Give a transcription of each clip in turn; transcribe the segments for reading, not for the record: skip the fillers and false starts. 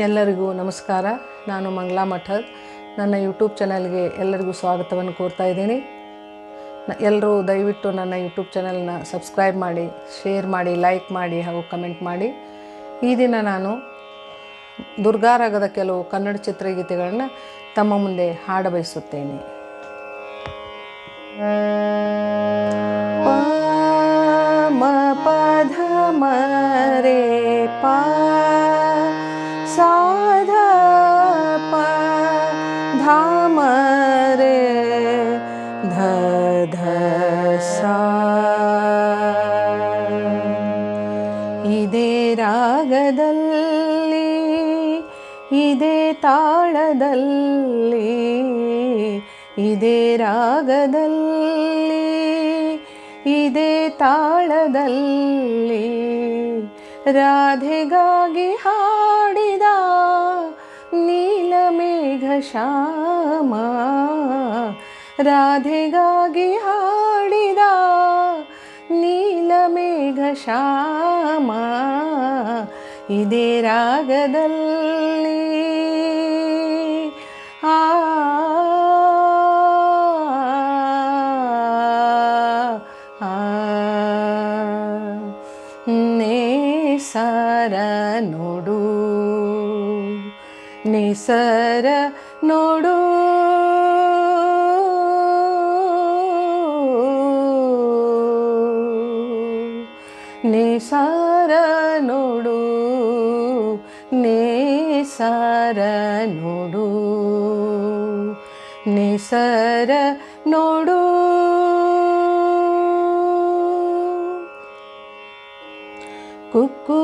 ಎಲ್ಲರಿಗೂ ನಮಸ್ಕಾರ. ನಾನು ಮಂಗಳಾ ಮಠದ್. ನನ್ನ ಯೂಟ್ಯೂಬ್ ಚಾನಲ್ಗೆ ಎಲ್ಲರಿಗೂ ಸ್ವಾಗತವನ್ನು ಕೋರ್ತಾ ಇದ್ದೀನಿ. ಎಲ್ಲರೂ ದಯವಿಟ್ಟು ನನ್ನ ಯೂಟ್ಯೂಬ್ ಚಾನಲ್ನ ಸಬ್ಸ್ಕ್ರೈಬ್ ಮಾಡಿ, ಶೇರ್ ಮಾಡಿ, ಲೈಕ್ ಮಾಡಿ ಹಾಗೂ ಕಮೆಂಟ್ ಮಾಡಿ. ಈ ದಿನ ನಾನು ದುರ್ಗಾರಾಗದ ಕೆಲವು ಕನ್ನಡ ಚಿತ್ರಗೀತೆಗಳನ್ನು ತಮ್ಮ ಮುಂದೆ ಹಾಡ ಬಯಸುತ್ತೇನೆ. ಮ ಪಧ ಮ ರೇ ಪಾ ಸಾಧ ಪ ಧ ಮ ರೇ ಧ ಧ ಸಾ. ಇದೇ ರಾಗದಲ್ಲಿ, ಇದೇ ತಾಳದಲ್ಲಿ, ಇದೇ ರಾಗದಲ್ಲಿ, ಇದೇ ತಾಳದಲ್ಲಿ ರಾಧೆಗಾಗಿ ಹಾಡಿದ ನೀಲಮೇಘ ಶ್ಯಾಮ. ರಾಧೆಗಾಗಿ ಹಾಡಿದ ನೀಲಮೇಘ ಶ್ಯಾಮ. ಇದೇ ರಾಗದಲ್ಲಿ ಆ ನೇಸರ ನೋಡು, ನೇಸರ ನೋಡು, ನೇಸರ ನೋಡು, ನೇಸರ ನೋಡು, ನೇಸರ ನೋಡು. ಕುಕ್ಕು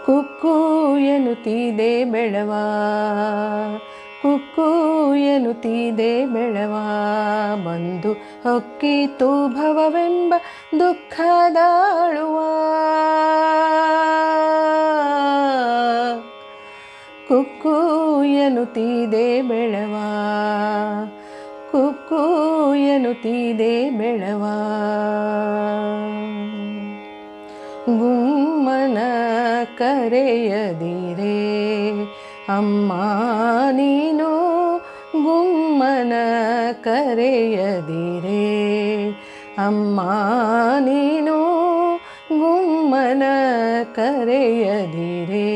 ಕುಕ್ಕು ಎನ್ನುತ್ತಿದೆ ಬೆಳವ, ಕುಕ್ಕು ಎನ್ನುತ್ತಿದೆ ಬೆಳವ. ಬಂದು ಹೊಕ್ಕಿತು ಭವವೆಂಬ ದುಃಖದಾಳುವ. ಕುಕ್ಕು ಎನ್ನುತ್ತಿದೆ ಬೆಳವ, ಕುಕ್ಕು ಎನ್ನುತ್ತಿದೆ ಬೆಳವ. ಗುಮ್ಮನ ಕರೆಯದಿರೆ ಅಮ್ಮ ನೀನು, ಗುಮ್ಮನ ಕರೆಯದಿರೆ ಅಮ್ಮ ನೀನು, ಗುಮ್ಮನ ಕರೆಯದಿರೆ